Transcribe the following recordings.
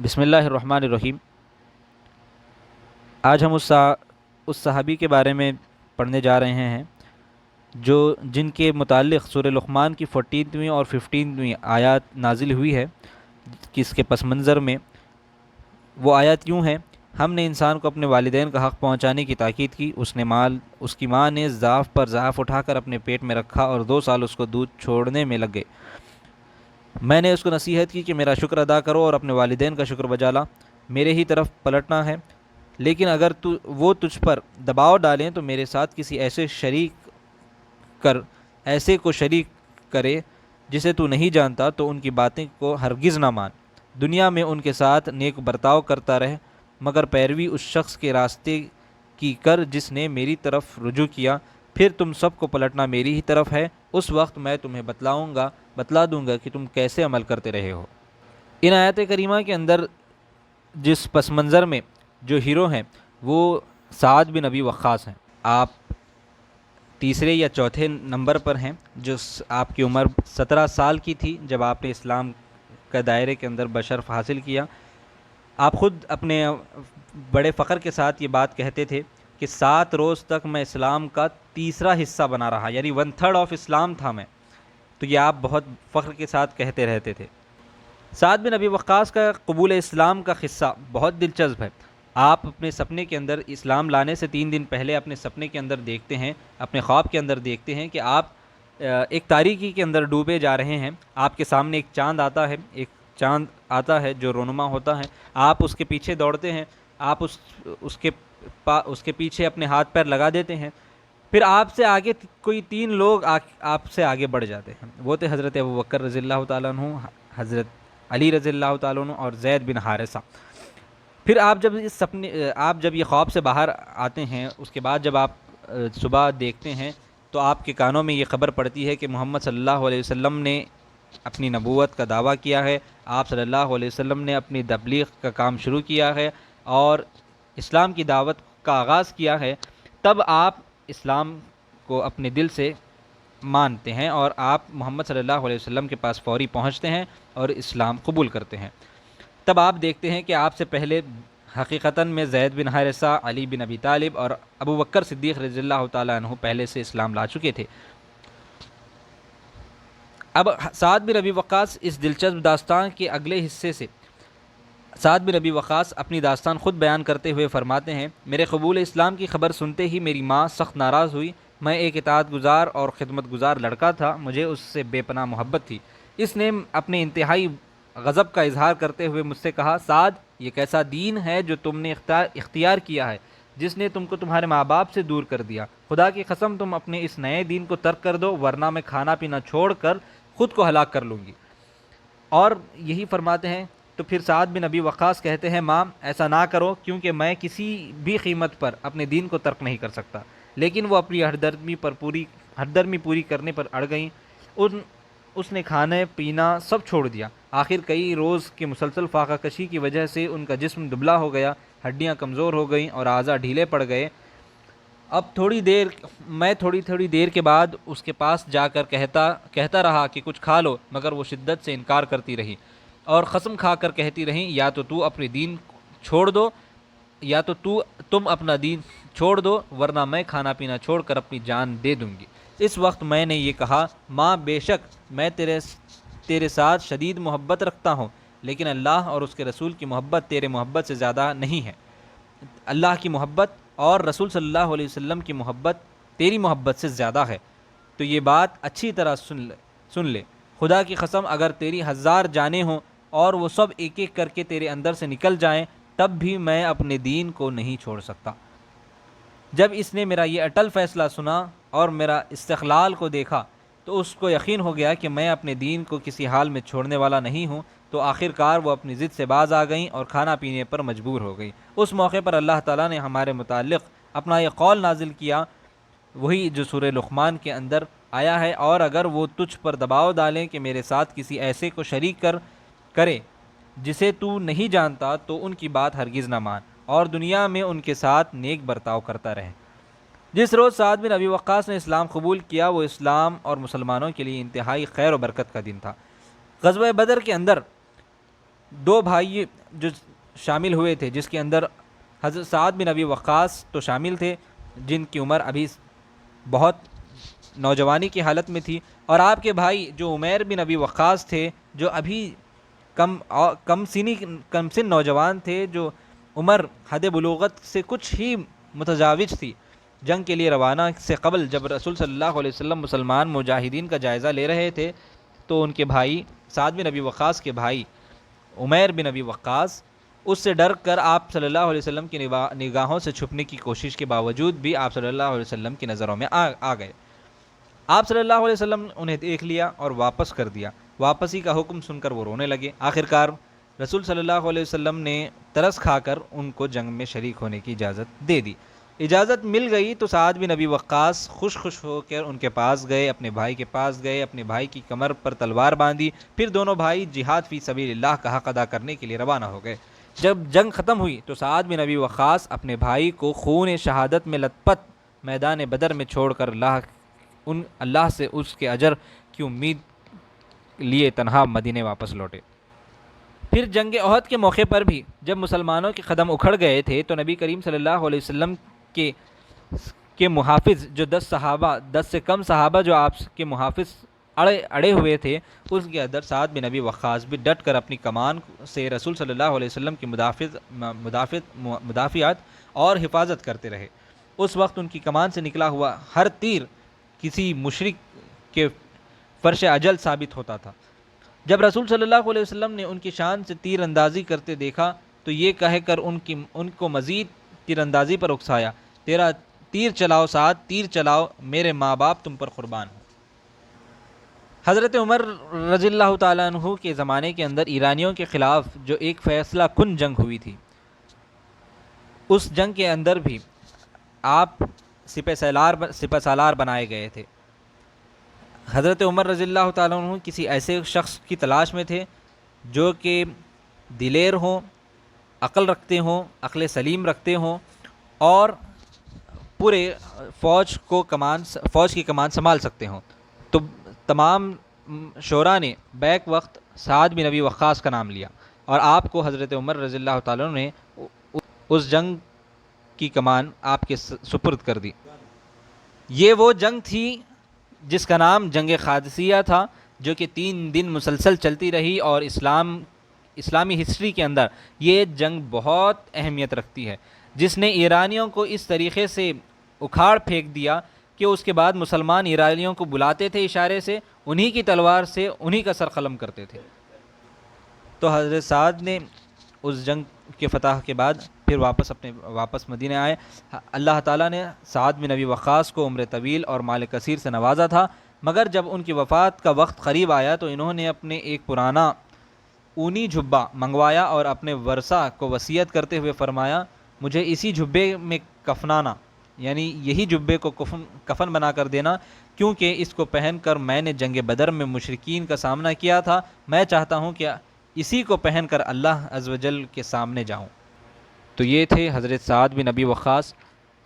بسم اللہ الرحمن الرحیم۔ آج ہم اس صحابی کے بارے میں پڑھنے جا رہے ہیں جن کے متعلق سورہ لقمان کی 14ویں اور 15ویں آیات نازل ہوئی ہے، اس کے پس منظر میں وہ آیات یوں ہیں: ہم نے انسان کو اپنے والدین کا حق پہنچانے کی تاکید کی، اس کی ماں نے ضعف پر ضعف اٹھا کر اپنے پیٹ میں رکھا اور 2 سال اس کو دودھ چھوڑنے میں لگ گئے۔ میں نے اس کو نصیحت کی کہ میرا شکر ادا کرو اور اپنے والدین کا شکر بجا لا، میرے ہی طرف پلٹنا ہے، لیکن اگر وہ تجھ پر دباؤ ڈالیں تو میرے ساتھ کسی ایسے کو شریک کرے جسے تو نہیں جانتا، تو ان کی باتیں کو ہرگز نہ مان۔ دنیا میں ان کے ساتھ نیک برتاؤ کرتا رہ، مگر پیروی اس شخص کے راستے کی کر جس نے میری طرف رجوع کیا، پھر تم سب کو پلٹنا میری ہی طرف ہے، اس وقت میں تمہیں بتلا دوں گا کہ تم کیسے عمل کرتے رہے ہو۔ ان آیات کریمہ کے اندر جس پس منظر میں جو ہیرو ہیں وہ سعد بن ابی وقاص ہیں۔ آپ تیسرے یا چوتھے نمبر پر ہیں، جو آپ کی عمر 17 سال کی تھی جب آپ نے اسلام کا دائرے کے اندر بشرف حاصل کیا۔ آپ خود اپنے بڑے فخر کے ساتھ یہ بات کہتے تھے کہ 7 روز تک میں اسلام کا تیسرا حصہ بنا رہا، یعنی 1/3 آف اسلام تھا میں، تو یہ آپ بہت فخر کے ساتھ کہتے رہتے تھے۔ سعد بن ابی وقاص کا قبول اسلام کا قصہ بہت دلچسپ ہے۔ آپ اپنے سپنے کے اندر اسلام لانے سے 3 دن پہلے اپنے سپنے کے اندر دیکھتے ہیں، اپنے خواب کے اندر دیکھتے ہیں کہ آپ ایک تاریکی کے اندر ڈوبے جا رہے ہیں، آپ کے سامنے ایک چاند آتا ہے جو رونما ہوتا ہے، آپ اس کے پیچھے دوڑتے ہیں، آپ اس کے پیچھے اپنے ہاتھ پیر لگا دیتے ہیں، پھر آپ سے آگے کوئی 3 لوگ آپ سے آگے بڑھ جاتے ہیں۔ وہ تھے حضرت ابوبکر رضی اللہ تعالیٰ عنہ، حضرت علی رضی اللہ تعالیٰ عنہ اور زید بن حارثہ۔ پھر آپ جب یہ خواب سے باہر آتے ہیں، اس کے بعد جب آپ صبح دیکھتے ہیں تو آپ کے کانوں میں یہ خبر پڑتی ہے کہ محمد صلی اللہ علیہ وسلم نے اپنی نبوت کا دعویٰ کیا ہے، آپ صلی اللہ علیہ وسلم نے اپنی تبلیغ کا کام شروع کیا ہے اور اسلام کی دعوت کا آغاز کیا ہے۔ تب آپ اسلام کو اپنے دل سے مانتے ہیں اور آپ محمد صلی اللہ علیہ وسلم کے پاس فوری پہنچتے ہیں اور اسلام قبول کرتے ہیں۔ تب آپ دیکھتے ہیں کہ آپ سے پہلے حقیقتاً میں زید بن حارثہ، علی بن ابی طالب اور ابوبکر صدیق رضی اللہ تعالیٰ عنہ پہلے سے اسلام لا چکے تھے۔ اب سعد بن ابی وقاص اس دلچسپ داستان کے اگلے حصے سے سعد بن ابی وقاص اپنی داستان خود بیان کرتے ہوئے فرماتے ہیں: میرے قبول اسلام کی خبر سنتے ہی میری ماں سخت ناراض ہوئی۔ میں ایک اطاعت گزار اور خدمت گزار لڑکا تھا، مجھے اس سے بے پناہ محبت تھی۔ اس نے اپنے انتہائی غضب کا اظہار کرتے ہوئے مجھ سے کہا: سعد، یہ کیسا دین ہے جو تم نے اختیار کیا ہے، جس نے تم کو تمہارے ماں باپ سے دور کر دیا؟ خدا کی قسم تم اپنے اس نئے دین کو ترک کر دو، ورنہ میں کھانا پینا چھوڑ کر خود کو ہلاک کر لوں گی۔ اور یہی فرماتے ہیں تو پھر سعد بن ابی وقاص کہتے ہیں: ماں، ایسا نہ کرو، کیونکہ میں کسی بھی قیمت پر اپنے دین کو ترک نہیں کر سکتا۔ لیکن وہ اپنی ہردرمی پوری کرنے پر اڑ گئیں۔ اس نے کھانے پینا سب چھوڑ دیا۔ آخر کئی روز کی مسلسل فاقہ کشی کی وجہ سے ان کا جسم دبلا ہو گیا، ہڈیاں کمزور ہو گئیں اور اعضاء ڈھیلے پڑ گئے۔ اب تھوڑی دیر کے بعد اس کے پاس جا کر کہتا رہا کہ کچھ کھا لو، مگر وہ شدت سے انکار کرتی رہی اور قسم کھا کر کہتی رہیں: یا تو تم اپنا دین چھوڑ دو، ورنہ میں کھانا پینا چھوڑ کر اپنی جان دے دوں گی۔ اس وقت میں نے یہ کہا: ماں، بے شک میں تیرے ساتھ شدید محبت رکھتا ہوں، لیکن اللہ اور اس کے رسول کی محبت تیرے محبت سے زیادہ نہیں ہے۔ اللہ کی محبت اور رسول صلی اللہ علیہ وسلم کی محبت تیری محبت سے زیادہ ہے، تو یہ بات اچھی طرح سن لے۔ خدا کی قسم، اگر تیری 1000 جانیں ہوں اور وہ سب ایک ایک کر کے تیرے اندر سے نکل جائیں، تب بھی میں اپنے دین کو نہیں چھوڑ سکتا۔ جب اس نے میرا یہ اٹل فیصلہ سنا اور میرا استقلال کو دیکھا تو اس کو یقین ہو گیا کہ میں اپنے دین کو کسی حال میں چھوڑنے والا نہیں ہوں، تو آخر کار وہ اپنی ضد سے باز آ گئیں اور کھانا پینے پر مجبور ہو گئی۔ اس موقع پر اللہ تعالیٰ نے ہمارے متعلق اپنا یہ قول نازل کیا، وہی جو سورہ لقمان کے اندر آیا ہے: اور اگر وہ تجھ پر دباؤ ڈالیں کہ میرے ساتھ کسی ایسے کو شریک کرے جسے تو نہیں جانتا، تو ان کی بات ہرگز نہ مان اور دنیا میں ان کے ساتھ نیک برتاؤ کرتا رہے۔ جس روز سعد بن ابی وقاص نے اسلام قبول کیا، وہ اسلام اور مسلمانوں کے لیے انتہائی خیر و برکت کا دن تھا۔ غزوہ بدر کے اندر دو بھائی جو شامل ہوئے تھے، جس کے اندر حضرت سعد بن ابی وقاص تو شامل تھے، جن کی عمر ابھی بہت نوجوانی کی حالت میں تھی، اور آپ کے بھائی جو عمیر بن ابی وقاص تھے، جو ابھی کم سن نوجوان تھے، جو عمر حد بلوغت سے کچھ ہی متجاوز تھی۔ جنگ کے لیے روانہ سے قبل جب رسول صلی اللہ علیہ وسلم مسلمان مجاہدین کا جائزہ لے رہے تھے، تو ان کے بھائی سعد بن ابی وقاص کے بھائی عمیر بن ابی وقاص اس سے ڈر کر آپ صلی اللہ علیہ وسلم کی نگاہوں سے چھپنے کی کوشش کے باوجود بھی آپ صلی اللہ علیہ وسلم کی نظروں میں آ گئے۔ آپ صلی اللہ علیہ وسلم نے انہیں دیکھ لیا اور واپس کر دیا۔ واپسی کا حکم سن کر وہ رونے لگے۔ آخرکار رسول صلی اللہ علیہ وسلم نے ترس کھا کر ان کو جنگ میں شریک ہونے کی اجازت دے دی۔ اجازت مل گئی تو سعد بن ابی وقاص خوش ہو کر ان کے پاس گئے، اپنے بھائی کے پاس گئے، اپنے بھائی کی کمر پر تلوار باندھی، پھر دونوں بھائی جہاد فی سبیل اللہ کا حق ادا کرنے کے لیے روانہ ہو گئے۔ جب جنگ ختم ہوئی تو سعد بن ابی وقاص اپنے بھائی کو خون شہادت میں لت پت میدان بدر میں چھوڑ کر اللہ سے اس کے اجر کی امید لیے تنہا مدینے واپس لوٹے۔ پھر جنگ احد کے موقع پر بھی جب مسلمانوں کے قدم اکھڑ گئے تھے تو نبی کریم صلی اللہ علیہ وسلم کے محافظ جو 10 سے کم صحابہ جو آپ کے محافظ اڑے ہوئے تھے، اس کے اندر سعد بن ابی وقاص بھی ڈٹ کر اپنی کمان سے رسول صلی اللہ علیہ وسلم کی مدافعت اور حفاظت کرتے رہے۔ اس وقت ان کی کمان سے نکلا ہوا ہر تیر کسی مشرک کے فرش اجل ثابت ہوتا تھا۔ جب رسول صلی اللہ علیہ وسلم نے ان کی شان سے تیر اندازی کرتے دیکھا تو یہ کہہ کر ان کو مزید تیر اندازی پر اکسایا، تیرا تیر چلاؤ سعد، تیر چلاؤ، میرے ماں باپ تم پر قربان ہوں۔ حضرت عمر رضی اللہ تعالیٰ عنہ کے زمانے کے اندر ایرانیوں کے خلاف جو ایک فیصلہ کن جنگ ہوئی تھی، اس جنگ کے اندر بھی آپ سپہ سالار بنائے گئے تھے۔ حضرت عمر رضی اللہ تعالیٰ عنہ کسی ایسے شخص کی تلاش میں تھے جو کہ دلیر ہوں، عقل رکھتے ہوں، عقل سلیم رکھتے ہوں، اور پورے فوج کی کمان سنبھال سکتے ہوں۔ تو تمام شورا نے بیک وقت سعد بن ابی وقاص کا نام لیا اور آپ کو حضرت عمر رضی اللہ تعالیٰ عنہ نے اس جنگ کی کمان آپ کے سپرد کر دی۔ یہ وہ جنگ تھی جس کا نام جنگ قادسیہ تھا، جو کہ 3 دن مسلسل چلتی رہی، اور اسلامی ہسٹری کے اندر یہ جنگ بہت اہمیت رکھتی ہے، جس نے ایرانیوں کو اس طریقے سے اکھاڑ پھینک دیا کہ اس کے بعد مسلمان ایرانیوں کو بلاتے تھے اشارے سے، انہی کی تلوار سے انہی کا سر قلم کرتے تھے۔ تو حضرت سعد نے اس جنگ کے فتح کے بعد پھر واپس مدینہ آئے۔ اللہ تعالیٰ نے سعد بن ابی وقاص کو عمر طویل اور مال کثیر سے نوازا تھا، مگر جب ان کی وفات کا وقت قریب آیا تو انہوں نے اپنے ایک پرانا اونی جھبا منگوایا اور اپنے ورثہ کو وصیت کرتے ہوئے فرمایا، مجھے اسی جھبے میں کفنانا، یعنی یہی جھبے کو کفن بنا کر دینا، کیونکہ اس کو پہن کر میں نے جنگ بدر میں مشرکین کا سامنا کیا تھا، میں چاہتا ہوں کہ اسی کو پہن کر اللہ عز و جل کے سامنے جاؤں۔ تو یہ تھے حضرت سعد بن ابی وقاص۔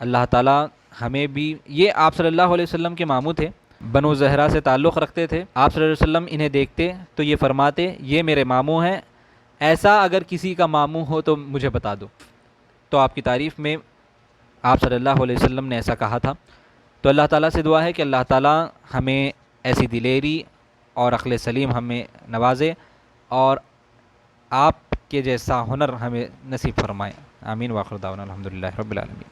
اللہ تعالیٰ ہمیں بھی، یہ آپ صلی اللہ علیہ وسلم کے ماموں تھے، بنو زہرا سے تعلق رکھتے تھے۔ آپ صلی اللہ علیہ وسلم انہیں دیکھتے تو یہ فرماتے، یہ میرے ماموں ہیں، ایسا اگر کسی کا ماموں ہو تو مجھے بتا دو۔ تو آپ کی تعریف میں آپ صلی اللہ علیہ وسلم نے ایسا کہا تھا۔ تو اللہ تعالیٰ سے دعا ہے کہ اللہ تعالیٰ ہمیں ایسی دلیری اور عقل سلیم ہمیں نوازے اور آپ کے جیسا ہنر ہمیں نصیب فرمائے۔ آمین۔ وآخر دعوانا الحمدللہ رب العالمین۔